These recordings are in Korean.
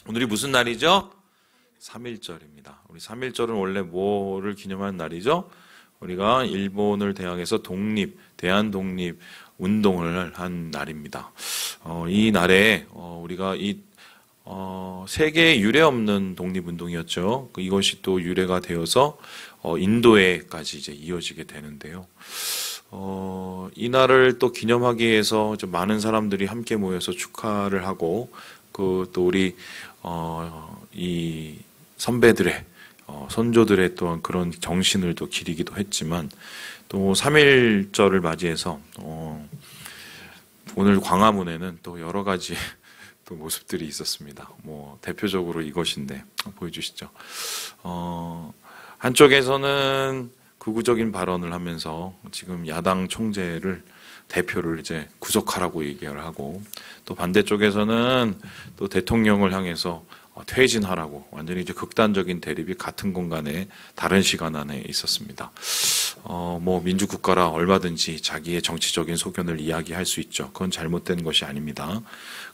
오늘이 무슨 날이죠? 3.1절입니다. 우리 3.1절은 원래 뭐를 기념하는 날이죠? 우리가 일본을 대항해서 대한독립 운동을 한 날입니다. 이 날에 우리가 세계에 유례 없는 독립운동이었죠. 이것이 또 유례가 되어서 인도에까지 이제 이어지게 되는데요. 이 날을 또 기념하기 위해서 좀 많은 사람들이 함께 모여서 축하를 하고 또 우리 이 선배들의 선조들의 또한 그런 정신을 또 기리기도 했지만 또 3.1절을 맞이해서 오늘 광화문에는 또 여러 가지 또 모습들이 있었습니다. 대표적으로 이것인데 보여주시죠. 한쪽에서는 극우적인 발언을 하면서 지금 야당 총재를 대표를 이제 구속하라고 얘기를 하고 또 반대쪽에서는 또 대통령을 향해서 퇴진하라고 완전히 이제 극단적인 대립이 같은 공간에 다른 시간 안에 있었습니다. 민주국가라 얼마든지 자기의 정치적인 소견을 이야기할 수 있죠. 그건 잘못된 것이 아닙니다.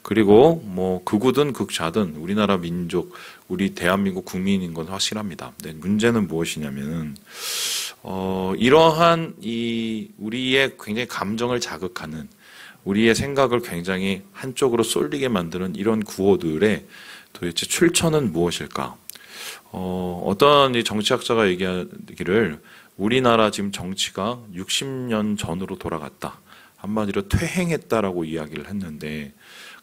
그리고 극우든 극좌든 우리나라 민족, 우리 대한민국 국민인 건 확실합니다. 근데 문제는 무엇이냐면은 이러한 우리의 굉장히 감정을 자극하는 우리의 생각을 굉장히 한쪽으로 쏠리게 만드는 이런 구호들의 도대체 출처는 무엇일까? 어떤 이 정치학자가 얘기하기를 우리나라 지금 정치가 60년 전으로 돌아갔다. 한마디로 퇴행했다라고 이야기를 했는데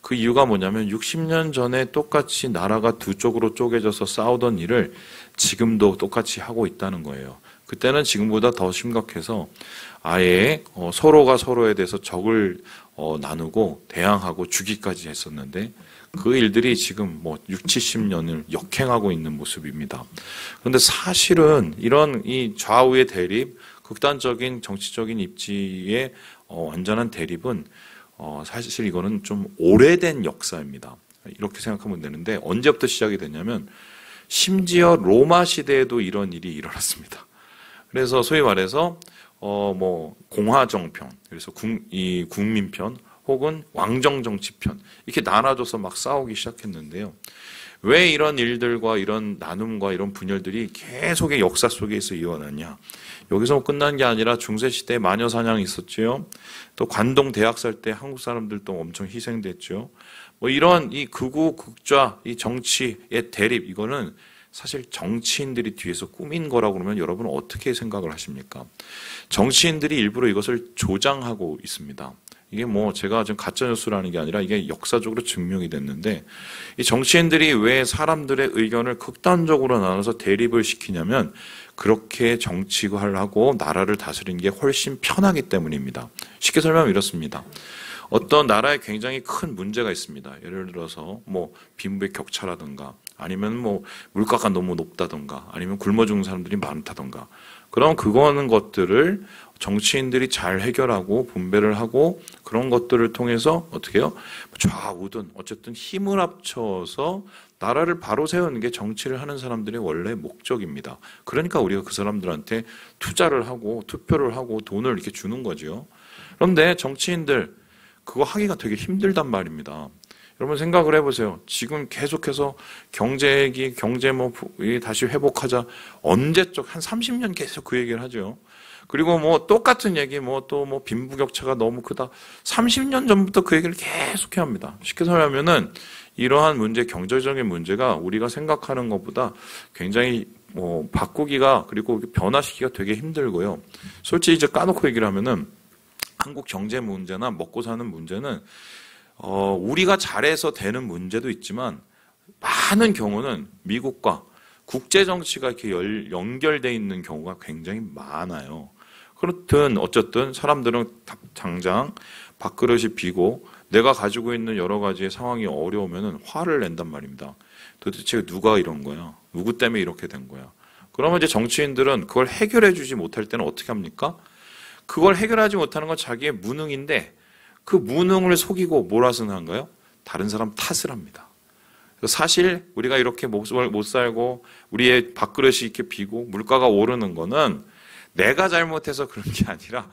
그 이유가 뭐냐면 60년 전에 똑같이 나라가 두 쪽으로 쪼개져서 싸우던 일을 지금도 똑같이 하고 있다는 거예요. 그때는 지금보다 더 심각해서 아예 서로가 서로에 대해서 적을 나누고 대항하고 죽이까지 했었는데 그 일들이 지금 6, 70년을 역행하고 있는 모습입니다. 그런데 사실은 이런 이 좌우의 대립, 극단적인 정치적인 입지의 완전한 대립은 사실 이거는 좀 오래된 역사입니다. 이렇게 생각하면 되는데 언제부터 시작이 됐냐면 심지어 로마 시대에도 이런 일이 일어났습니다. 그래서 소위 말해서 공화정편, 그래서 국민편 혹은 왕정정치편 이렇게 나눠줘서 막 싸우기 시작했는데요. 왜 이런 일들과 이런 나눔과 이런 분열들이 계속의 역사 속에서 이어났냐? 여기서 끝난 게 아니라 중세시대에 마녀사냥이 있었죠. 또 관동 대학살 때 한국 사람들도 엄청 희생됐죠. 이런 이 극우 극좌 이 정치의 대립 이거는 사실 정치인들이 뒤에서 꾸민 거라고 그러면 여러분은 어떻게 생각을 하십니까? 정치인들이 일부러 이것을 조장하고 있습니다. 이게 제가 지금 가짜뉴스라는 게 아니라 이게 역사적으로 증명이 됐는데 이 정치인들이 왜 사람들의 의견을 극단적으로 나눠서 대립을 시키냐면 그렇게 정치를 하고 나라를 다스리는 게 훨씬 편하기 때문입니다. 쉽게 설명하면 이렇습니다. 어떤 나라에 굉장히 큰 문제가 있습니다. 예를 들어서 빈부의 격차라든가 아니면 물가가 너무 높다든가 아니면 굶어 죽는 사람들이 많다든가 그럼 그거는 것들을 정치인들이 잘 해결하고 분배를 하고 그런 것들을 통해서 어떻게 해요? 좌우든 어쨌든 힘을 합쳐서 나라를 바로 세우는 게 정치를 하는 사람들의 원래 목적입니다. 그러니까 우리가 그 사람들한테 투자를 하고 투표를 하고 돈을 이렇게 주는 거죠. 그런데 정치인들 그거 하기가 되게 힘들단 말입니다. 여러분 생각을 해보세요. 지금 계속해서 경제 다시 회복하자. 언제적 한 30년 계속 그 얘기를 하죠. 그리고 똑같은 얘기 또 빈부격차가 너무 크다. 30년 전부터 그 얘기를 계속해야 합니다. 쉽게 설명하면은 이러한 문제, 경제적인 문제가 우리가 생각하는 것보다 굉장히 바꾸기가 그리고 변화시키기가 되게 힘들고요. 솔직히 이제 까놓고 얘기를 하면은 한국 경제 문제나 먹고 사는 문제는 우리가 잘해서 되는 문제도 있지만 많은 경우는 미국과 국제 정치가 이렇게 연결되어 있는 경우가 굉장히 많아요. 그렇든 어쨌든 사람들은 당장 밥그릇이 비고 내가 가지고 있는 여러 가지의 상황이 어려우면 화를 낸단 말입니다. 도대체 누가 이런 거야? 누구 때문에 이렇게 된 거야? 그러면 이제 정치인들은 그걸 해결해 주지 못할 때는 어떻게 합니까? 그걸 해결하지 못하는 건 자기의 무능인데 그 무능을 속이고 뭐라서 한가요? 다른 사람 탓을 합니다. 사실 우리가 이렇게 못 살고 우리의 밥그릇이 이렇게 비고 물가가 오르는 거는 내가 잘못해서 그런 게 아니라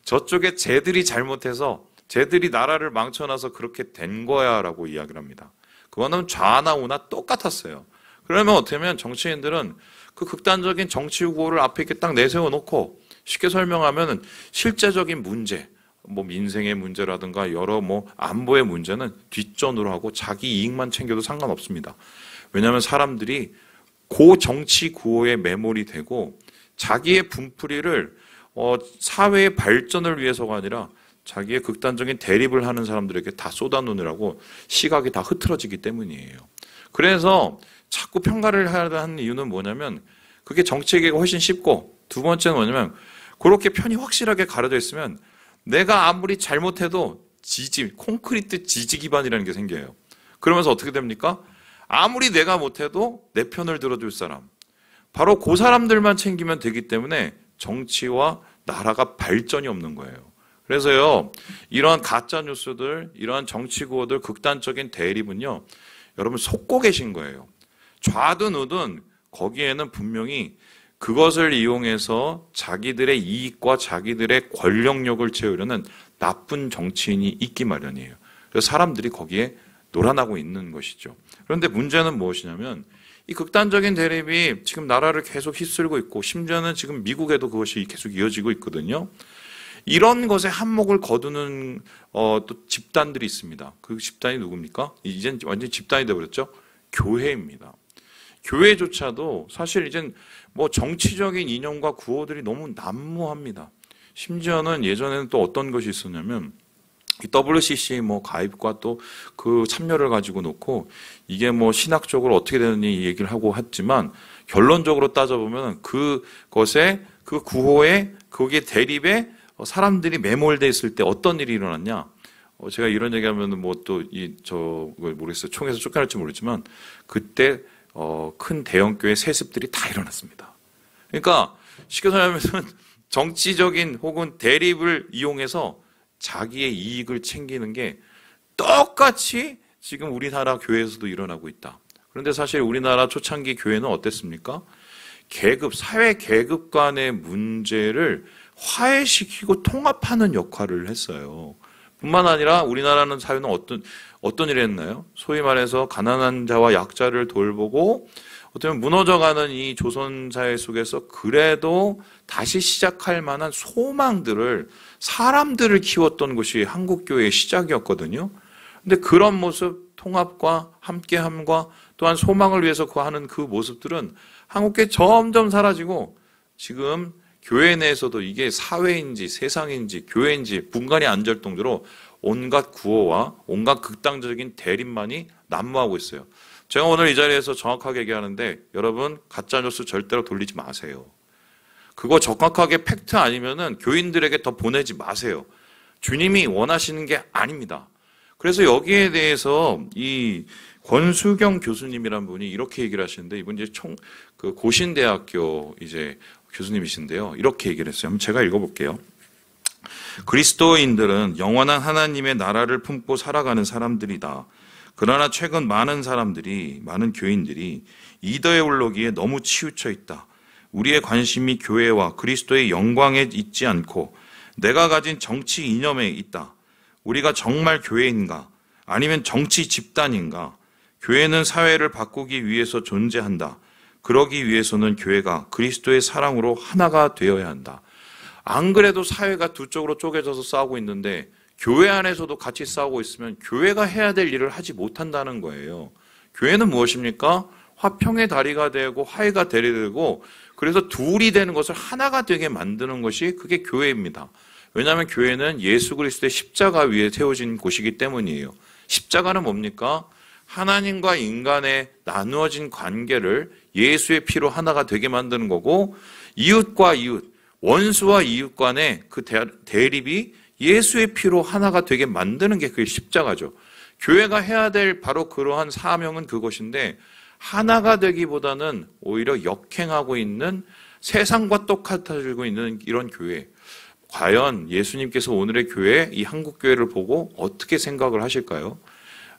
저쪽에 쟤들이 잘못해서 쟤들이 나라를 망쳐놔서 그렇게 된 거야 라고 이야기를 합니다. 그거는 좌나 우나 똑같았어요. 그러면 어떻게 하면 정치인들은 그 극단적인 정치 구호를 앞에 이렇게 딱 내세워놓고 쉽게 설명하면 실제적인 문제, 뭐 민생의 문제라든가 여러 뭐 안보의 문제는 뒷전으로 하고 자기 이익만 챙겨도 상관없습니다. 왜냐하면 사람들이 그 정치 구호에 매몰이 되고 자기의 분풀이를 사회의 발전을 위해서가 아니라 자기의 극단적인 대립을 하는 사람들에게 다 쏟아놓으라고 시각이 다 흐트러지기 때문이에요. 그래서 자꾸 평가를 하는 이유는 뭐냐면 그게 정치에게 훨씬 쉽고, 두 번째는 뭐냐면 그렇게 편이 확실하게 가려져 있으면 내가 아무리 잘못해도 콘크리트 지지 기반이라는 게 생겨요. 그러면서 어떻게 됩니까? 아무리 내가 못해도 내 편을 들어줄 사람, 바로 그 사람들만 챙기면 되기 때문에 정치와 나라가 발전이 없는 거예요. 그래서요, 이러한 가짜 뉴스들, 이러한 정치 구호들, 극단적인 대립은요, 여러분 속고 계신 거예요. 좌든 우든 거기에는 분명히 그것을 이용해서 자기들의 이익과 자기들의 권력력을 채우려는 나쁜 정치인이 있기 마련이에요. 그래서 사람들이 거기에 놀아나고 있는 것이죠. 그런데 문제는 무엇이냐면 이 극단적인 대립이 지금 나라를 계속 휩쓸고 있고, 심지어는 지금 미국에도 그것이 계속 이어지고 있거든요. 이런 것에 한몫을 거두는 또 집단들이 있습니다. 그 집단이 누굽니까? 이젠 완전히 집단이 되어버렸죠. 교회입니다. 교회조차도 사실 이젠 뭐 정치적인 이념과 구호들이 너무 난무합니다. 심지어는 예전에는 또 어떤 것이 있었냐면 이 WCC 뭐 가입과 또 그 참여를 가지고 놓고 이게 뭐 신학적으로 어떻게 되느니 얘기를 하고 했지만, 결론적으로 따져보면 그것에 그 구호에 거기에 대립에 사람들이 매몰돼 있을 때 어떤 일이 일어났냐? 제가 이런 얘기하면 뭐 또 모르겠어요. 총에서 쫓겨날지 모르지만 그때 큰 대형교회 세습들이 다 일어났습니다. 그러니까 쉽게 설명하면 정치적인 혹은 대립을 이용해서 자기의 이익을 챙기는 게 똑같이 지금 우리나라 교회에서도 일어나고 있다. 그런데 사실 우리나라 초창기 교회는 어땠습니까? 사회 계급 간의 문제를 화해시키고 통합하는 역할을 했어요. 뿐만 아니라 우리나라는 사회는 어떤 일을 했나요? 소위 말해서 가난한 자와 약자를 돌보고 어떻게 보면 무너져가는 이 조선 사회 속에서 그래도 다시 시작할 만한 소망들을, 사람들을 키웠던 것이 한국교회의 시작이었거든요. 근데 그런 모습, 통합과 함께함과 또한 소망을 위해서 하는 그 모습들은 한국교회 점점 사라지고, 지금 교회 내에서도 이게 사회인지 세상인지 교회인지 분간이 안 될 정도로 온갖 구호와 온갖 극단적인 대립만이 난무하고 있어요. 제가 오늘 이 자리에서 정확하게 얘기하는데, 여러분 가짜뉴스 절대로 돌리지 마세요. 그거 정확하게 팩트 아니면은 교인들에게 더 보내지 마세요. 주님이 원하시는 게 아닙니다. 그래서 여기에 대해서 이 권수경 교수님이란 분이 이렇게 얘기를 하시는데, 이분 이제 고신대학교 이제 교수님이신데요. 이렇게 얘기를 했어요. 한번 제가 읽어볼게요. 그리스도인들은 영원한 하나님의 나라를 품고 살아가는 사람들이다. 그러나 최근 많은 교인들이 이더에 올라기에 너무 치우쳐 있다. 우리의 관심이 교회와 그리스도의 영광에 있지 않고 내가 가진 정치 이념에 있다. 우리가 정말 교회인가? 아니면 정치 집단인가? 교회는 사회를 바꾸기 위해서 존재한다. 그러기 위해서는 교회가 그리스도의 사랑으로 하나가 되어야 한다. 안 그래도 사회가 두 쪽으로 쪼개져서 싸우고 있는데 교회 안에서도 같이 싸우고 있으면 교회가 해야 될 일을 하지 못한다는 거예요. 교회는 무엇입니까? 화평의 다리가 되고 화해가 되고, 그래서 둘이 되는 것을 하나가 되게 만드는 것이 그게 교회입니다. 왜냐하면 교회는 예수 그리스도의 십자가 위에 세워진 곳이기 때문이에요. 십자가는 뭡니까? 하나님과 인간의 나누어진 관계를 예수의 피로 하나가 되게 만드는 거고, 이웃과 이웃, 원수와 이웃 간의 그 대립이 예수의 피로 하나가 되게 만드는 게 그게 십자가죠. 교회가 해야 될 바로 그러한 사명은 그것인데, 하나가 되기보다는 오히려 역행하고 있는, 세상과 똑같아지고 있는 이런 교회. 과연 예수님께서 오늘의 교회, 이 한국교회를 보고 어떻게 생각을 하실까요?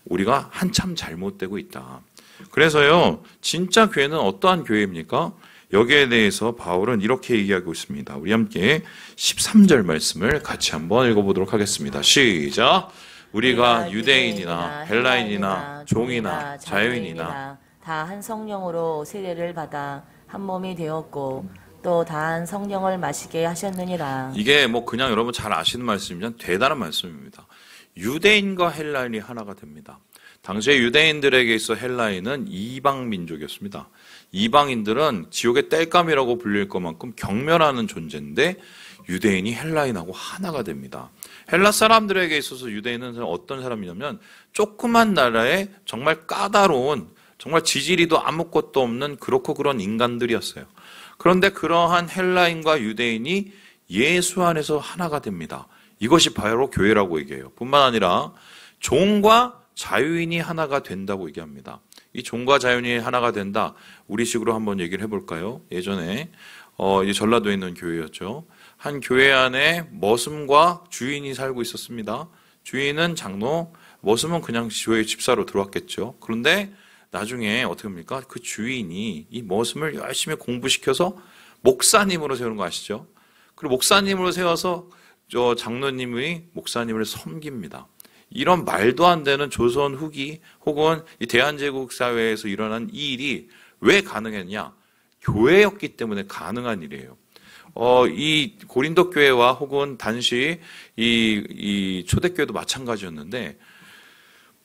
우리가 한참 잘못되고 있다. 그래서요, 진짜 교회는 어떠한 교회입니까? 여기에 대해서 바울은 이렇게 얘기하고 있습니다. 우리 함께 13절 말씀을 같이 한번 읽어보도록 하겠습니다. 시작! 우리가 유대인이나 헬라인이나 종이나 자유인이나 다 한 성령으로 세례를 받아 한 몸이 되었고 또 다 한 성령을 마시게 하셨느니라. 이게 뭐 그냥 여러분 잘 아시는 말씀이지만 대단한 말씀입니다. 유대인과 헬라인이 하나가 됩니다. 당시에 유대인들에게 있어 헬라인은 이방 민족이었습니다. 이방인들은 지옥의 땔감이라고 불릴 것만큼 경멸하는 존재인데 유대인이 헬라인하고 하나가 됩니다. 헬라 사람들에게 있어서 유대인은 어떤 사람이냐면 조그만 나라에 정말 까다로운 정말 지지리도 아무것도 없는 그렇고 그런 인간들이었어요. 그런데 그러한 헬라인과 유대인이 예수 안에서 하나가 됩니다. 이것이 바로 교회라고 얘기해요. 뿐만 아니라 종과 자유인이 하나가 된다고 얘기합니다. 이 종과 자유인이 하나가 된다. 우리식으로 한번 얘기를 해볼까요? 예전에 이 전라도에 있는 교회였죠. 한 교회 안에 머슴과 주인이 살고 있었습니다. 주인은 장로, 머슴은 그냥 교회 집사로 들어왔겠죠. 그런데 나중에 어떻게 합니까? 그 주인이 이 머슴을 열심히 공부시켜서 목사님으로 세우는 거 아시죠? 그리고 목사님으로 세워서 저 장로님이 목사님을 섬깁니다. 이런 말도 안 되는 조선 후기 혹은 이 대한제국 사회에서 일어난 이 일이 왜 가능했냐? 교회였기 때문에 가능한 일이에요. 이 고린도 교회와 혹은 당시 이 초대교회도 마찬가지였는데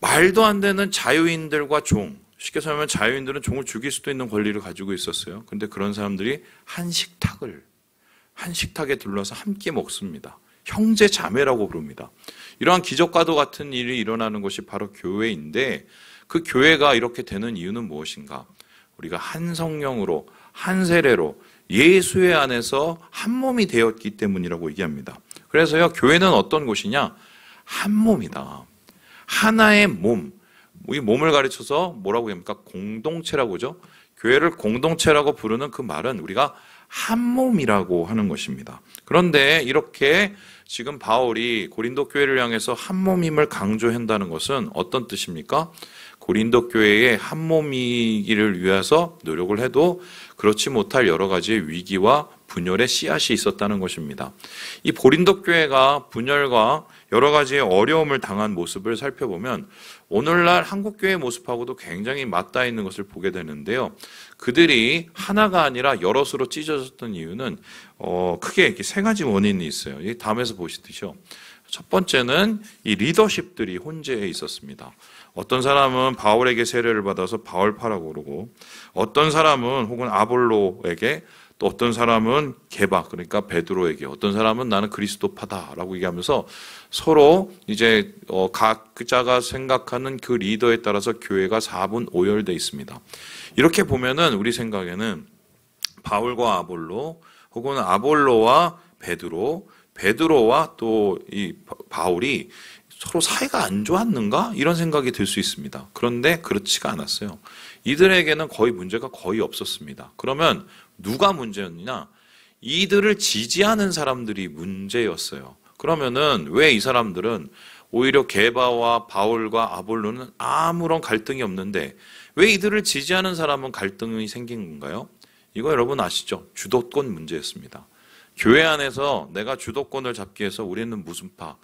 말도 안 되는 자유인들과 종, 쉽게 설명하면 자유인들은 종을 죽일 수도 있는 권리를 가지고 있었어요. 근데 그런 사람들이 한 식탁에 둘러서 함께 먹습니다. 형제 자매라고 부릅니다. 이러한 기적과도 같은 일이 일어나는 것이 바로 교회인데 그 교회가 이렇게 되는 이유는 무엇인가? 우리가 한 성령으로 한 세례로 예수의 안에서 한 몸이 되었기 때문이라고 얘기합니다. 그래서요, 교회는 어떤 곳이냐? 한 몸이다. 하나의 몸. 이 몸을 가르쳐서 뭐라고 합니까? 공동체라고 하죠. 교회를 공동체라고 부르는 그 말은 우리가 한 몸이라고 하는 것입니다. 그런데 이렇게 지금 바울이 고린도 교회를 향해서 한 몸임을 강조한다는 것은 어떤 뜻입니까? 고린도 교회의 한 몸이기를 위해서 노력을 해도 그렇지 못할 여러 가지의 위기와 분열의 씨앗이 있었다는 것입니다. 이 고린도 교회가 분열과 여러 가지의 어려움을 당한 모습을 살펴보면 오늘날 한국교회의 모습하고도 굉장히 맞닿아 있는 것을 보게 되는데요. 그들이 하나가 아니라 여럿으로 찢어졌던 이유는 크게 이렇게 세 가지 원인이 있어요. 이 다음에서 보시듯이요. 첫 번째는 이 리더십들이 혼재해 있었습니다. 어떤 사람은 바울에게 세례를 받아서 바울파라고 그러고 어떤 사람은 혹은 아볼로에게 또 어떤 사람은 게바 그러니까 베드로에게 어떤 사람은 나는 그리스도파다라고 얘기하면서 서로 이제 각자가 생각하는 그 리더에 따라서 교회가 4분 오열되어 있습니다. 이렇게 보면은 우리 생각에는 바울과 아볼로 혹은 아볼로와 베드로와 또 이 바울이 서로 사이가 안 좋았는가? 이런 생각이 들 수 있습니다. 그런데 그렇지가 않았어요. 이들에게는 거의 문제가 거의 없었습니다. 그러면 누가 문제였느냐? 이들을 지지하는 사람들이 문제였어요. 그러면은 왜 이 사람들은 오히려 게바와 바울과 아볼로는 아무런 갈등이 없는데 왜 이들을 지지하는 사람은 갈등이 생긴 건가요? 이거 여러분 아시죠? 주도권 문제였습니다. 교회 안에서 내가 주도권을 잡기 위해서 우리는 무슨 파,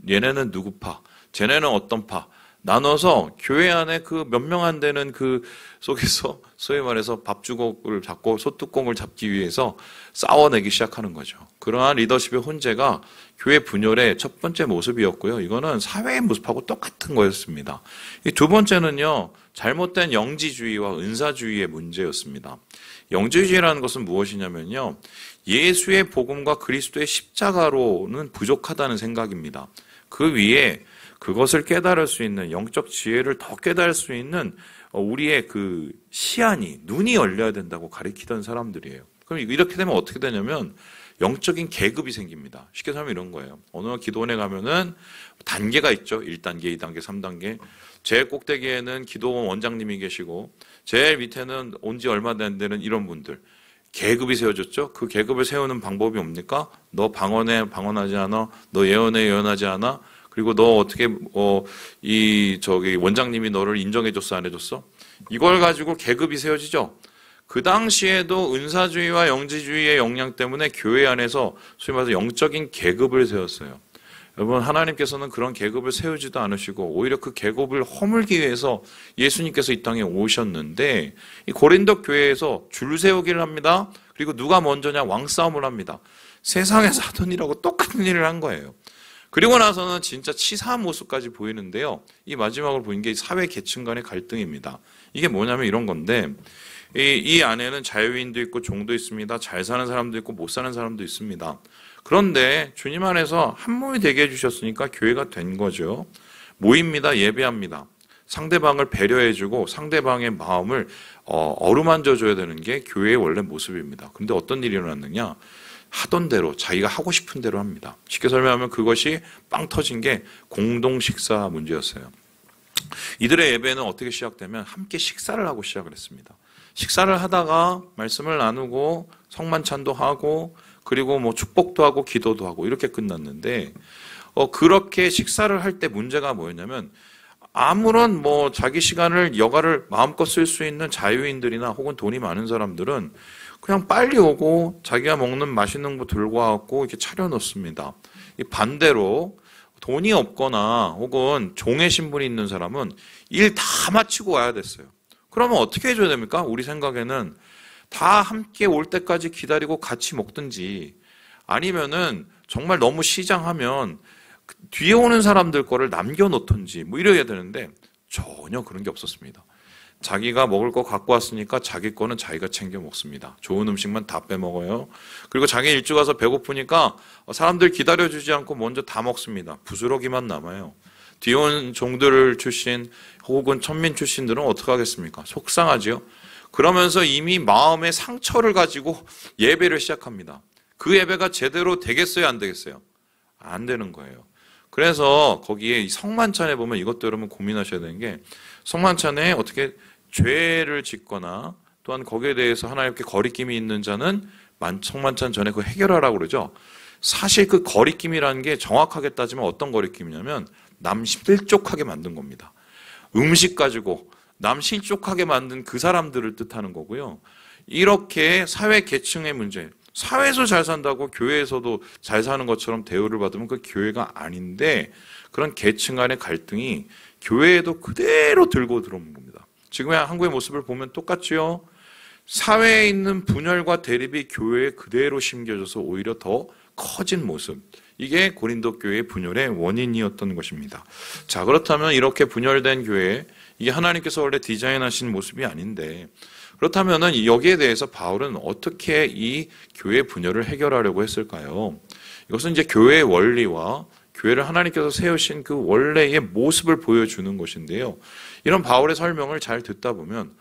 얘네는 누구 파, 쟤네는 어떤 파 나눠서 교회 안에 그 몇 명 안 되는 그 속에서 소위 말해서 밥주걱을 잡고 소뚜껑을 잡기 위해서 싸워내기 시작하는 거죠. 그러한 리더십의 혼재가 교회 분열의 첫 번째 모습이었고요. 이거는 사회의 모습하고 똑같은 거였습니다. 이 두 번째는요, 잘못된 영지주의와 은사주의의 문제였습니다. 영지주의라는 것은 무엇이냐면요, 예수의 복음과 그리스도의 십자가로는 부족하다는 생각입니다. 그 위에 그것을 깨달을 수 있는 영적 지혜를 더 깨달을 수 있는 우리의 그 시야니, 눈이 열려야 된다고 가리키던 사람들이에요. 그럼 이렇게 되면 어떻게 되냐면 영적인 계급이 생깁니다. 쉽게 설명하면 이런 거예요. 어느 기도원에 가면은 단계가 있죠. 1단계, 2단계, 3단계. 제일 꼭대기에는 기도원 원장님이 계시고 제일 밑에는 온 지 얼마 안 되는 이런 분들. 계급이 세워졌죠. 그 계급을 세우는 방법이 뭡니까? 너 방언에 방언하지 않아? 너 예언에 예언하지 않아? 그리고 너 어떻게 원장님이 너를 인정해줬어 안 해줬어? 이걸 가지고 계급이 세워지죠. 그 당시에도 은사주의와 영지주의의 영향 때문에 교회 안에서 소위 말해서 영적인 계급을 세웠어요. 여러분, 하나님께서는 그런 계급을 세우지도 않으시고 오히려 그 계급을 허물기 위해서 예수님께서 이 땅에 오셨는데, 이 고린도 교회에서 줄 세우기를 합니다. 그리고 누가 먼저냐, 왕싸움을 합니다. 세상에서 하던 일하고 똑같은 일을 한 거예요. 그리고 나서는 진짜 치사한 모습까지 보이는데요. 이 마지막으로 보인 게 사회 계층 간의 갈등입니다. 이게 뭐냐면 이런 건데, 이 안에는 자유인도 있고 종도 있습니다. 잘 사는 사람도 있고 못 사는 사람도 있습니다. 그런데 주님 안에서 한 몸이 되게 해주셨으니까 교회가 된 거죠. 모입니다. 예배합니다. 상대방을 배려해주고 상대방의 마음을 어루만져줘야 되는 게 교회의 원래 모습입니다. 그런데 어떤 일이 일어났느냐? 하던 대로, 자기가 하고 싶은 대로 합니다. 쉽게 설명하면 그것이 빵 터진 게 공동 식사 문제였어요. 이들의 예배는 어떻게 시작되면 함께 식사를 하고 시작을 했습니다. 식사를 하다가 말씀을 나누고 성만찬도 하고 그리고 뭐 축복도 하고 기도도 하고 이렇게 끝났는데, 그렇게 식사를 할 때 문제가 뭐였냐면, 아무런 뭐 자기 시간을 여가를 마음껏 쓸 수 있는 자유인들이나 혹은 돈이 많은 사람들은 그냥 빨리 오고 자기가 먹는 맛있는 거 들고 와갖고 이렇게 차려놓습니다. 반대로 돈이 없거나 혹은 종의 신분이 있는 사람은 일 다 마치고 와야 됐어요. 그러면 어떻게 해줘야 됩니까? 우리 생각에는 다 함께 올 때까지 기다리고 같이 먹든지, 아니면은 정말 너무 시장하면 뒤에 오는 사람들 거를 남겨놓든지 뭐 이래야 되는데 전혀 그런 게 없었습니다. 자기가 먹을 거 갖고 왔으니까 자기 거는 자기가 챙겨 먹습니다. 좋은 음식만 다 빼먹어요. 그리고 자기 일찍 와서 배고프니까 사람들 기다려주지 않고 먼저 다 먹습니다. 부스러기만 남아요. 뒤에 온 종들 출신 혹은 천민 출신들은 어떻게 하겠습니까? 속상하죠. 그러면서 이미 마음의 상처를 가지고 예배를 시작합니다. 그 예배가 제대로 되겠어요, 안 되겠어요? 안 되는 거예요. 그래서 거기에 성만찬에 보면 이것도 여러분 고민하셔야 되는 게, 성만찬에 어떻게 죄를 짓거나 또한 거기에 대해서 하나님께 거리낌이 있는 자는 성만찬 전에 그거 해결하라고 그러죠. 사실 그 거리낌이라는 게 정확하게 따지면 어떤 거리낌이냐면 남 실족하게 만든 겁니다. 음식 가지고 남 실족하게 만든 그 사람들을 뜻하는 거고요. 이렇게 사회 계층의 문제, 사회에서 잘 산다고 교회에서도 잘 사는 것처럼 대우를 받으면 그 교회가 아닌데, 그런 계층 간의 갈등이 교회에도 그대로 들고 들어오는 겁니다. 지금의 한국의 모습을 보면 똑같지요. 사회에 있는 분열과 대립이 교회에 그대로 심겨져서 오히려 더 커진 모습. 이게 고린도 교회의 분열의 원인이었던 것입니다. 자, 그렇다면 이렇게 분열된 교회, 이게 하나님께서 원래 디자인하신 모습이 아닌데, 그렇다면 여기에 대해서 바울은 어떻게 이 교회 분열을 해결하려고 했을까요? 이것은 이제 교회의 원리와 교회를 하나님께서 세우신 그 원래의 모습을 보여주는 것인데요. 이런 바울의 설명을 잘 듣다 보면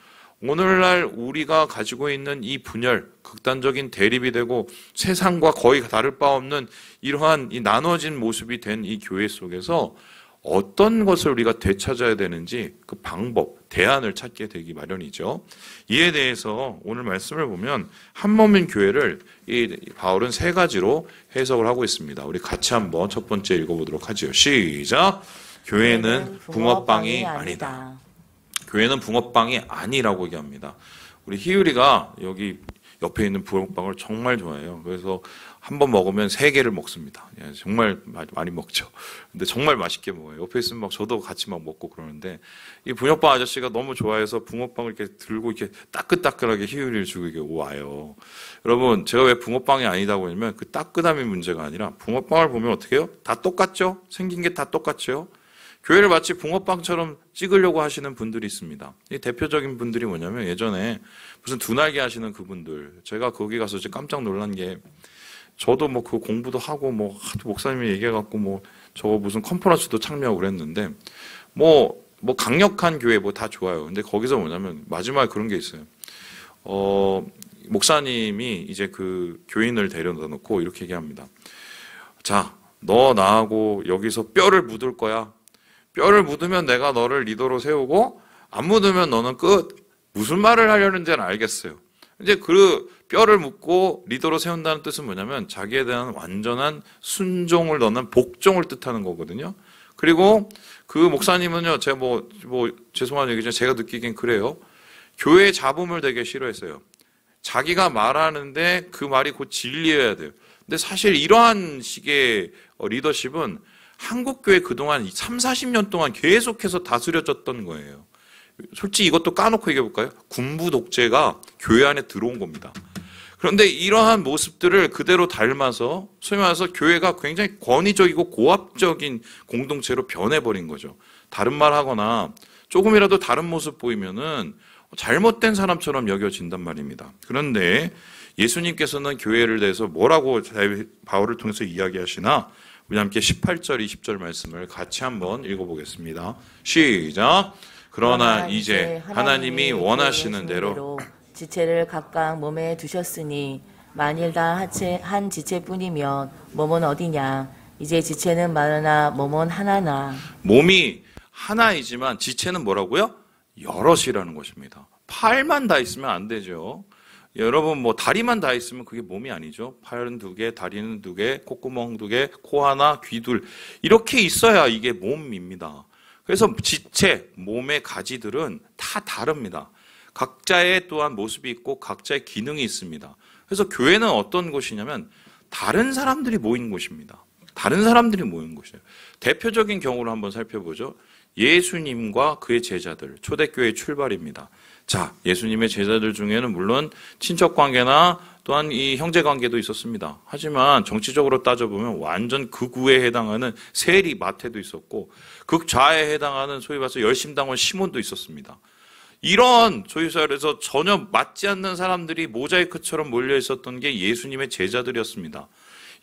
오늘날 우리가 가지고 있는 이 분열, 극단적인 대립이 되고 세상과 거의 다를 바 없는 이러한 이 나눠진 모습이 된 이 교회 속에서 어떤 것을 우리가 되찾아야 되는지 그 방법, 대안을 찾게 되기 마련이죠. 이에 대해서 오늘 말씀을 보면 한 몸인 교회를 이 바울은 세 가지로 해석을 하고 있습니다. 우리 같이 한번 첫 번째 읽어보도록 하죠. 시작! 교회는 붕어빵이 아니다. 교회는 붕어빵이 아니라고 얘기합니다. 우리 희율이가 여기 옆에 있는 붕어빵을 정말 좋아해요. 그래서 한 번 먹으면 3개를 먹습니다. 정말 많이 먹죠. 근데 정말 맛있게 먹어요. 옆에 있으면 막 저도 같이 막 먹고 그러는데, 이 붕어빵 아저씨가 너무 좋아해서 붕어빵을 이렇게 들고 이렇게 따끈따끈하게 희율이를 주고 이렇게 와요. 여러분, 제가 왜 붕어빵이 아니다고 하냐면 그 따끈함이 문제가 아니라, 붕어빵을 보면 어떻게 해요? 다 똑같죠? 생긴 게 다 똑같죠? 교회를 마치 붕어빵처럼 찍으려고 하시는 분들이 있습니다. 이 대표적인 분들이 뭐냐면, 예전에 무슨 두날개 하시는 그분들, 제가 거기 가서 깜짝 놀란 게, 저도 뭐 그 공부도 하고 뭐 하도 목사님이 얘기해갖고 뭐 저거 무슨 컨퍼런스도 참여하고 그랬는데, 뭐 강력한 교회 뭐 다 좋아요. 근데 거기서 뭐냐면 마지막에 그런 게 있어요. 목사님이 이제 그 교인을 데려다 놓고 이렇게 얘기합니다. 자, 너 나하고 여기서 뼈를 묻을 거야. 뼈를 묻으면 내가 너를 리더로 세우고, 안 묻으면 너는 끝. 무슨 말을 하려는지는 알겠어요. 이제 그 뼈를 묻고 리더로 세운다는 뜻은 뭐냐면 자기에 대한 완전한 순종을 넣는 복종을 뜻하는 거거든요. 그리고 그 목사님은요, 제가 뭐 죄송한 얘기지만 제가 느끼기엔 그래요. 교회의 잡음을 되게 싫어했어요. 자기가 말하는데 그 말이 곧 진리여야 돼요. 근데 사실 이러한 식의 리더십은 한국교회 그동안 3, 40년 동안 계속해서 다스려졌던 거예요. 솔직히 이것도 까놓고 얘기해볼까요? 군부 독재가 교회 안에 들어온 겁니다. 그런데 이러한 모습들을 그대로 닮아서 소위 말해서 교회가 굉장히 권위적이고 고압적인 공동체로 변해버린 거죠. 다른 말 하거나 조금이라도 다른 모습 보이면은 잘못된 사람처럼 여겨진단 말입니다. 그런데 예수님께서는 교회를 대해서 뭐라고 바울을 통해서 이야기하시나? 우리 함께 18절, 20절 말씀을 같이 한번 읽어보겠습니다. 시작! 그러나 이제 하나님이 원하시는 대로 지체를 각각 몸에 두셨으니 만일 다 한 지체뿐이면 몸은 어디냐? 이제 지체는 많으나 몸은 하나나. 몸이 하나이지만 지체는 뭐라고요? 여럿이라는 것입니다. 팔만 다 있으면 안 되죠. 여러분 뭐 다리만 다 있으면 그게 몸이 아니죠. 팔은 2개, 다리는 2개, 콧구멍 2개, 코 하나, 귀 둘 이렇게 있어야 이게 몸입니다. 그래서 지체, 몸의 가지들은 다 다릅니다. 각자의 또한 모습이 있고 각자의 기능이 있습니다. 그래서 교회는 어떤 곳이냐면 다른 사람들이 모인 곳입니다. 다른 사람들이 모인 곳이에요. 대표적인 경우를 한번 살펴보죠. 예수님과 그의 제자들, 초대교회의 출발입니다. 자, 예수님의 제자들 중에는 물론 친척관계나 또한 이 형제관계도 있었습니다. 하지만 정치적으로 따져보면 완전 극우에 해당하는 세리 마태도 있었고 극좌에 해당하는 소위 말해서 열심당원 시몬도 있었습니다. 이런 소위 말해서 전혀 맞지 않는 사람들이 모자이크처럼 몰려 있었던 게 예수님의 제자들이었습니다.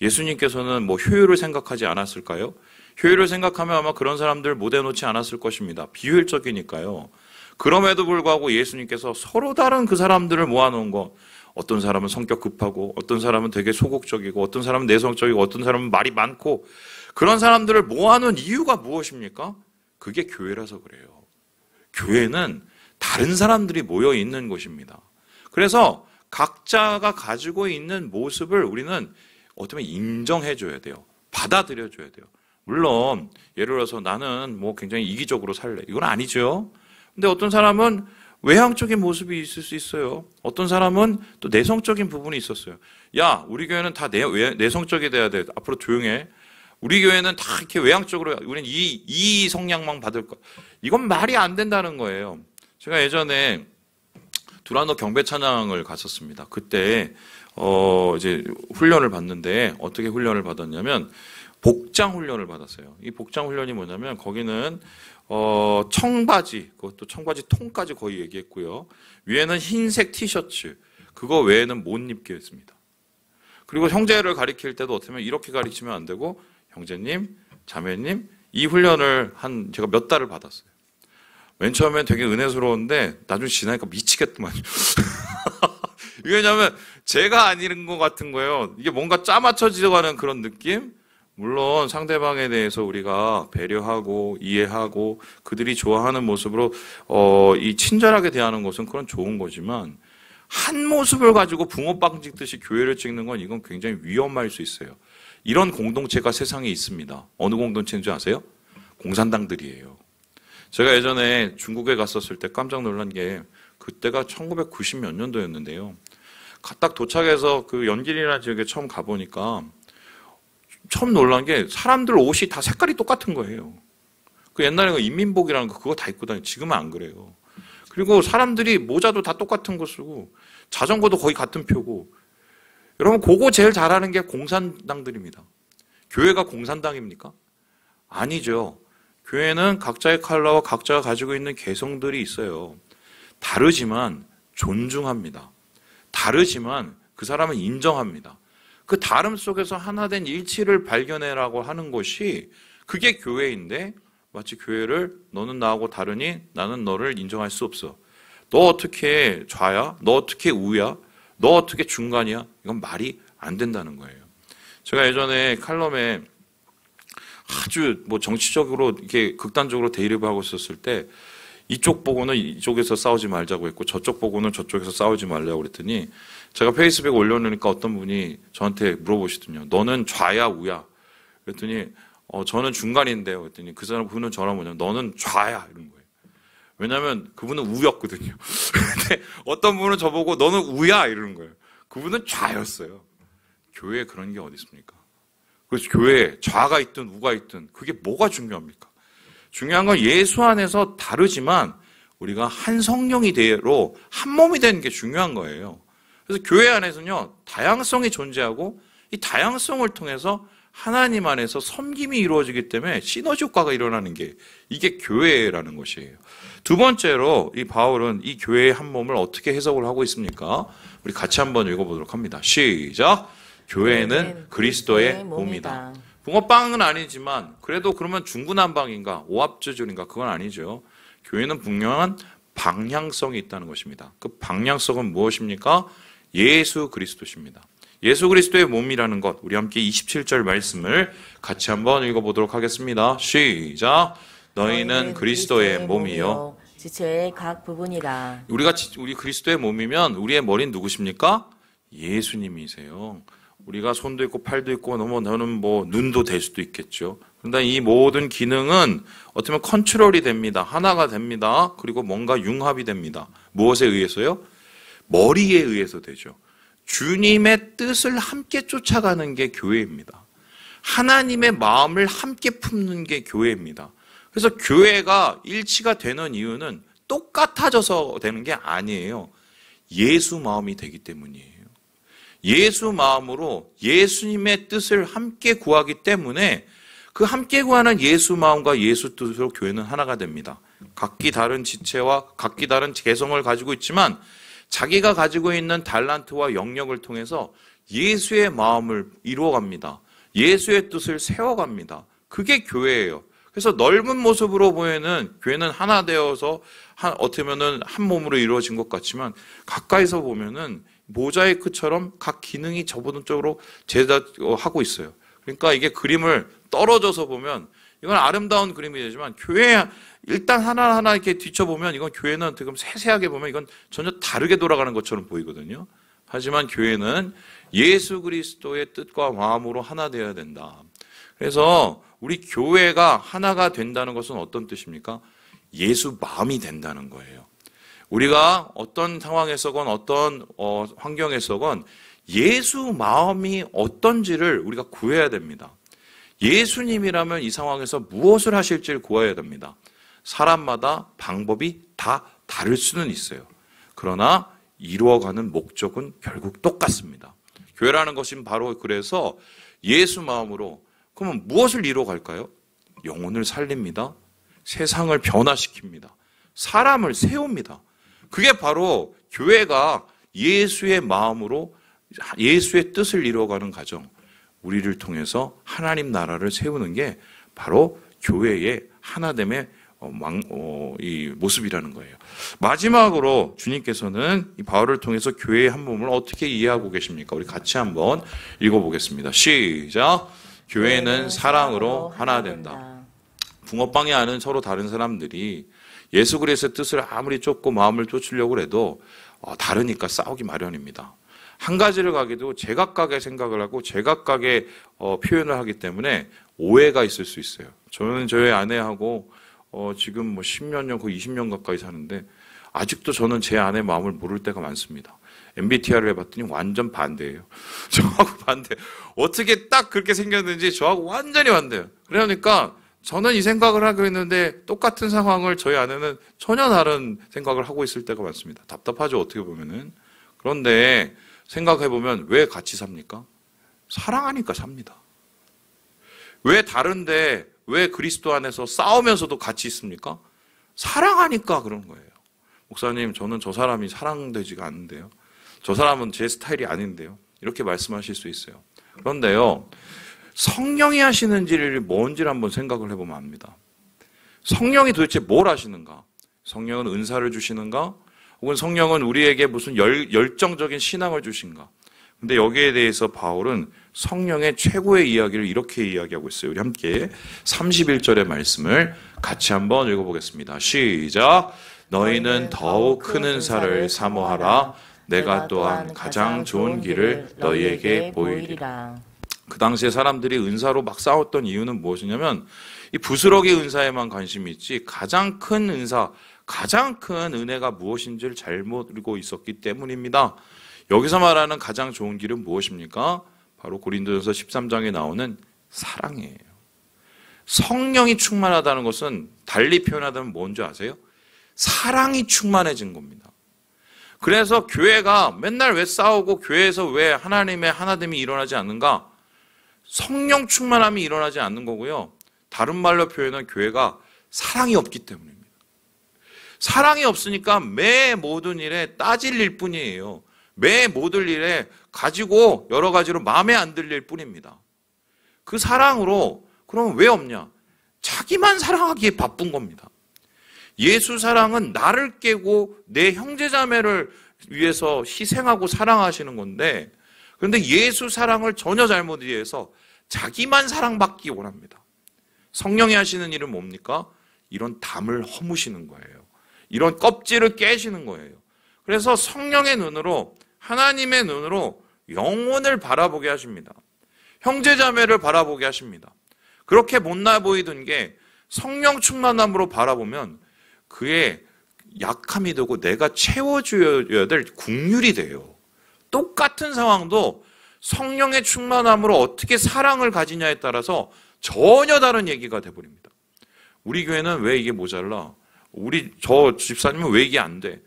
예수님께서는 뭐 효율을 생각하지 않았을까요? 효율을 생각하면 아마 그런 사람들 못 해놓지 않았을 것입니다. 비효율적이니까요. 그럼에도 불구하고 예수님께서 서로 다른 그 사람들을 모아놓은 것, 어떤 사람은 성격 급하고 어떤 사람은 되게 소극적이고 어떤 사람은 내성적이고 어떤 사람은 말이 많고 그런 사람들을 모아놓은 이유가 무엇입니까? 그게 교회라서 그래요. 교회는 다른 사람들이 모여 있는 곳입니다. 그래서 각자가 가지고 있는 모습을 우리는 어떻게 보면 인정해줘야 돼요. 받아들여줘야 돼요. 물론 예를 들어서 나는 뭐 굉장히 이기적으로 살래. 이건 아니죠. 근데 어떤 사람은 외향적인 모습이 있을 수 있어요. 어떤 사람은 또 내성적인 부분이 있었어요. 야, 우리 교회는 다 내성적이 돼야 돼. 앞으로 조용해. 우리 교회는 다 이렇게 외향적으로 우리는 이 성향만 받을 거. 이건 말이 안 된다는 거예요. 제가 예전에 두란노 경배 찬양을 갔었습니다. 그때 이제 훈련을 받는데 어떻게 훈련을 받았냐면 복장 훈련을 받았어요. 이 복장 훈련이 뭐냐면 거기는 청바지, 그것도 청바지 통까지 거의 얘기했고요. 위에는 흰색 티셔츠, 그거 외에는 못 입게 했습니다. 그리고 형제를 가리킬 때도 어떻게 보면 이렇게 가리치면 안 되고 형제님, 자매님, 이 훈련을 제가 몇 달을 받았어요. 맨 처음엔 되게 은혜스러웠는데 나중에 지나니까 미치겠더만요. 왜냐하면 제가 아닌 것 같은 거예요. 이게 뭔가 짜맞춰지려고 그런 느낌? 물론 상대방에 대해서 우리가 배려하고 이해하고 그들이 좋아하는 모습으로 이 친절하게 대하는 것은 그건 좋은 거지만 한 모습을 가지고 붕어빵 찍듯이 교회를 찍는 건 이건 굉장히 위험할 수 있어요. 이런 공동체가 세상에 있습니다. 어느 공동체인 줄 아세요? 공산당들이에요. 제가 예전에 중국에 갔었을 때 깜짝 놀란 게 그때가 1990 몇 년도였는데요. 딱 도착해서 그 연길이라는 지역에 처음 가보니까 처음 놀란 게 사람들 옷이 다 색깔이 똑같은 거예요. 그 옛날에 그 인민복이라는 거 그거 다 입고 다니고 지금은 안 그래요. 그리고 사람들이 모자도 다 똑같은 거 쓰고 자전거도 거의 같은 표고 여러분 그거 제일 잘하는 게 공산당들입니다. 교회가 공산당입니까? 아니죠. 교회는 각자의 컬러와 각자가 가지고 있는 개성들이 있어요. 다르지만 존중합니다. 다르지만 그 사람은 인정합니다. 그 다름 속에서 하나된 일치를 발견해라고 하는 것이 그게 교회인데 마치 교회를 너는 나하고 다르니 나는 너를 인정할 수 없어. 너 어떻게 좌야? 너 어떻게 우야? 너 어떻게 중간이야? 이건 말이 안 된다는 거예요. 제가 예전에 칼럼에 아주 뭐 정치적으로 이렇게 극단적으로 대립을 하고 있었을 때 이쪽 보고는 이쪽에서 싸우지 말자고 했고 저쪽 보고는 저쪽에서 싸우지 말라고 그랬더니 제가 페이스북에 올려놓으니까 어떤 분이 저한테 물어보시더군요. 너는 좌야 우야? 그랬더니 저는 중간인데요. 그랬더니 그분은 저랑 뭐냐면 너는 좌야 이런 거예요. 왜냐하면 그분은 우였거든요. 근데 어떤 분은 저보고 너는 우야 이러는 거예요. 그분은 좌였어요. 교회에 그런 게 어디 있습니까? 그래서 교회에 좌가 있든 우가 있든 그게 뭐가 중요합니까? 중요한 건 예수 안에서 다르지만 우리가 한 성령이대로 한 몸이 되는 게 중요한 거예요. 그래서 교회 안에서는요, 다양성이 존재하고 이 다양성을 통해서 하나님 안에서 섬김이 이루어지기 때문에 시너지 효과가 일어나는 게 이게 교회라는 것이에요. 두 번째로 이 바울은 이 교회의 한 몸을 어떻게 해석을 하고 있습니까? 우리 같이 한번 읽어보도록 합니다. 시작! 교회는 그리스도의 몸이다. 붕어빵은 아니지만 그래도 그러면 중구난방인가 오합지졸인가 그건 아니죠. 교회는 분명한 방향성이 있다는 것입니다. 그 방향성은 무엇입니까? 예수 그리스도십니다. 예수 그리스도의 몸이라는 것, 우리 함께 27절 말씀을 같이 한번 읽어보도록 하겠습니다. 시작! 너희는 그리스도의 몸이요 지체의 각 부분이라. 우리 그리스도의 몸이면 우리의 머리는 누구십니까? 예수님이세요. 우리가 손도 있고 팔도 있고 너는 뭐 눈도 될 수도 있겠죠. 그런데 이 모든 기능은 어떻게 보면 컨트롤이 됩니다. 하나가 됩니다. 그리고 뭔가 융합이 됩니다. 무엇에 의해서요? 머리에 의해서 되죠. 주님의 뜻을 함께 쫓아가는 게 교회입니다. 하나님의 마음을 함께 품는 게 교회입니다. 그래서 교회가 일치가 되는 이유는 똑같아져서 되는 게 아니에요. 예수 마음이 되기 때문이에요. 예수 마음으로 예수님의 뜻을 함께 구하기 때문에 그 함께 구하는 예수 마음과 예수 뜻으로 교회는 하나가 됩니다. 각기 다른 지체와 각기 다른 개성을 가지고 있지만 자기가 가지고 있는 달란트와 영역을 통해서 예수의 마음을 이루어갑니다. 예수의 뜻을 세워갑니다. 그게 교회예요. 그래서 넓은 모습으로 보이는 교회는 하나 되어서 어떻게 보면은 한 몸으로 이루어진 것 같지만 가까이서 보면은 모자이크처럼 각 기능이 저보다적으로 하고 있어요. 그러니까 이게 그림을 떨어져서 보면 이건 아름다운 그림이 되지만 교회 일단 하나하나 이렇게 뒤쳐보면 이건 교회는 지금 세세하게 보면 이건 전혀 다르게 돌아가는 것처럼 보이거든요. 하지만 교회는 예수 그리스도의 뜻과 마음으로 하나 되어야 된다. 그래서 우리 교회가 하나가 된다는 것은 어떤 뜻입니까? 예수 마음이 된다는 거예요. 우리가 어떤 상황에서건 어떤 환경에서건 예수 마음이 어떤지를 우리가 구해야 됩니다. 예수님이라면 이 상황에서 무엇을 하실지를 구해야 됩니다. 사람마다 방법이 다 다를 수는 있어요. 그러나 이루어가는 목적은 결국 똑같습니다. 교회라는 것은 바로 그래서 예수 마음으로 그러면 무엇을 이루어갈까요? 영혼을 살립니다. 세상을 변화시킵니다. 사람을 세웁니다. 그게 바로 교회가 예수의 마음으로 예수의 뜻을 이루어가는 과정, 우리를 통해서 하나님 나라를 세우는 게 바로 교회의 하나됨의 이 모습이라는 거예요. 마지막으로 주님께서는 이 바울을 통해서 교회의 한 몸을 어떻게 이해하고 계십니까? 우리 같이 한번 읽어보겠습니다. 시작! 교회는 사랑으로 하나 된다. 붕어빵이 아는 서로 다른 사람들이 예수 그리스도의 뜻을 아무리 쫓고 마음을 쫓으려고 해도 다르니까 싸우기 마련입니다. 한 가지를 가기도 제각각의 생각을 하고 제각각의 표현을 하기 때문에 오해가 있을 수 있어요. 저는 저희 아내하고 지금 뭐 10년 전, 거의 20년 가까이 사는데 아직도 저는 제 아내 마음을 모를 때가 많습니다. MBTI를 해봤더니 완전 반대예요. 저하고 반대. 어떻게 딱 그렇게 생겼는지 저하고 완전히 반대예요. 그러니까 저는 이 생각을 하고 있는데 똑같은 상황을 저희 아내는 전혀 다른 생각을 하고 있을 때가 많습니다. 답답하죠, 어떻게 보면은. 그런데 생각해보면 왜 같이 삽니까? 사랑하니까 삽니다. 왜 다른데 왜 그리스도 안에서 싸우면서도 같이 있습니까? 사랑하니까 그런 거예요. 목사님, 저는 저 사람이 사랑되지가 않는데요. 저 사람은 제 스타일이 아닌데요. 이렇게 말씀하실 수 있어요. 그런데요, 성령이 하시는 일이 뭔지를 한번 생각을 해보면 압니다. 성령이 도대체 뭘 하시는가? 성령은 은사를 주시는가? 혹은 성령은 우리에게 무슨 열정적인 신앙을 주신가? 근데 여기에 대해서 바울은 성령의 최고의 이야기를 이렇게 이야기하고 있어요. 우리 함께 31절의 말씀을 같이 한번 읽어보겠습니다. 시작! 너희는 더욱 큰 은사를 사모하라. 내가 또한 가장 좋은 길을 너희에게 보이리라. 그 당시에 사람들이 은사로 막 싸웠던 이유는 무엇이냐면 이 부스러기 은사에만 관심이 있지 가장 큰 은사, 가장 큰 은혜가 무엇인지를 잘 모르고 있었기 때문입니다. 여기서 말하는 가장 좋은 길은 무엇입니까? 바로 고린도전서 13장에 나오는 사랑이에요. 성령이 충만하다는 것은 달리 표현하자면 뭔지 아세요? 사랑이 충만해진 겁니다. 그래서 교회가 맨날 왜 싸우고 교회에서 왜 하나님의 하나됨이 일어나지 않는가? 성령 충만함이 일어나지 않는 거고요. 다른 말로 표현은 교회가 사랑이 없기 때문입니다. 사랑이 없으니까 매 모든 일에 따질 일 뿐이에요. 매 모든 일에 가지고 여러 가지로 마음에 안 들릴 뿐입니다. 그 사랑으로 그러면 왜 없냐? 자기만 사랑하기에 바쁜 겁니다. 예수 사랑은 나를 깨고 내 형제자매를 위해서 희생하고 사랑하시는 건데, 그런데 예수 사랑을 전혀 잘못 이해해서 자기만 사랑받기 원합니다. 성령이 하시는 일은 뭡니까? 이런 담을 허무시는 거예요. 이런 껍질을 깨시는 거예요. 그래서 성령의 눈으로, 하나님의 눈으로 영혼을 바라보게 하십니다. 형제자매를 바라보게 하십니다. 그렇게 못나 보이던 게 성령 충만함으로 바라보면 그의 약함이 되고 내가 채워줘야 될 국률이 돼요. 똑같은 상황도 성령의 충만함으로 어떻게 사랑을 가지냐에 따라서 전혀 다른 얘기가 돼버립니다. 우리 교회는 왜 이게 모자라? 저 집사님은 왜 이게 안 돼?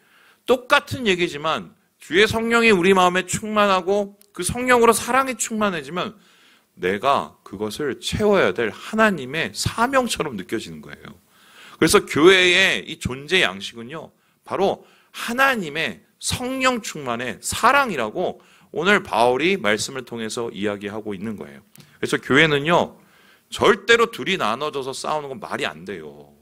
똑같은 얘기지만 주의 성령이 우리 마음에 충만하고 그 성령으로 사랑이 충만해지면 내가 그것을 채워야 될 하나님의 사명처럼 느껴지는 거예요. 그래서 교회의 이 존재 양식은요, 바로 하나님의 성령 충만의 사랑이라고 오늘 바울이 말씀을 통해서 이야기하고 있는 거예요. 그래서 교회는요, 절대로 둘이 나눠져서 싸우는 건 말이 안 돼요.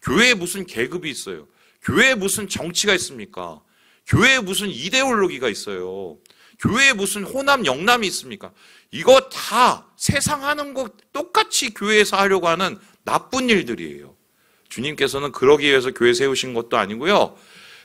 교회에 무슨 계급이 있어요? 교회에 무슨 정치가 있습니까? 교회에 무슨 이데올로기가 있어요? 교회에 무슨 호남, 영남이 있습니까? 이거 다 세상 하는 거 똑같이 교회에서 하려고 하는 나쁜 일들이에요. 주님께서는 그러기 위해서 교회 세우신 것도 아니고요.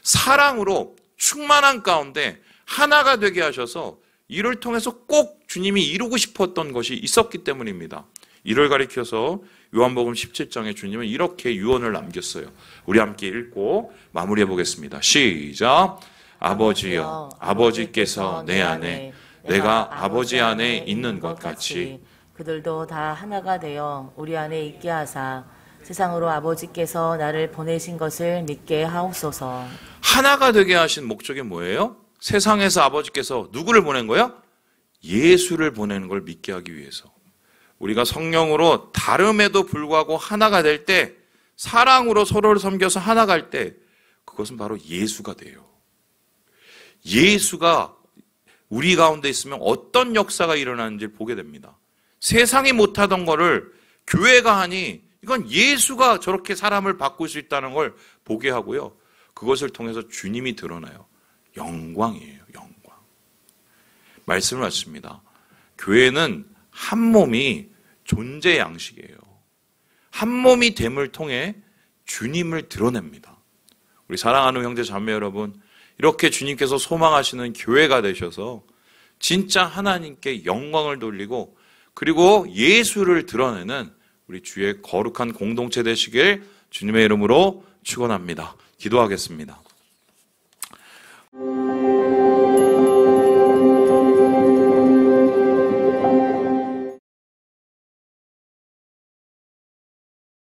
사랑으로 충만한 가운데 하나가 되게 하셔서 이를 통해서 꼭 주님이 이루고 싶었던 것이 있었기 때문입니다. 이를 가리켜서 요한복음 17장에 주님은 이렇게 유언을 남겼어요. 우리 함께 읽고 마무리해 보겠습니다. 시작. 아버지여, 아버지께서 내 안에, 내가 아버지 안에 있는 것 같이 그들도 다 하나가 되어 우리 안에 있게 하사 세상으로 아버지께서 나를 보내신 것을 믿게 하옵소서. 하나가 되게 하신 목적이 뭐예요? 세상에서 아버지께서 누구를 보낸 거예요? 예수를 보내는 걸 믿게 하기 위해서. 우리가 성령으로 다름에도 불구하고 하나가 될 때, 사랑으로 서로를 섬겨서 하나가 할 때, 그것은 바로 예수가 돼요. 예수가 우리 가운데 있으면 어떤 역사가 일어나는지 보게 됩니다. 세상이 못하던 거를 교회가 하니 이건 예수가 저렇게 사람을 바꿀 수 있다는 걸 보게 하고요. 그것을 통해서 주님이 드러나요. 영광이에요. 영광. 말씀을 마칩니다. 교회는 한 몸이 존재 양식이에요. 한 몸이 됨을 통해 주님을 드러냅니다. 우리 사랑하는 형제 자매 여러분, 이렇게 주님께서 소망하시는 교회가 되셔서 진짜 하나님께 영광을 돌리고 그리고 예수를 드러내는 우리 주의 거룩한 공동체 되시길 주님의 이름으로 축원합니다. 기도하겠습니다.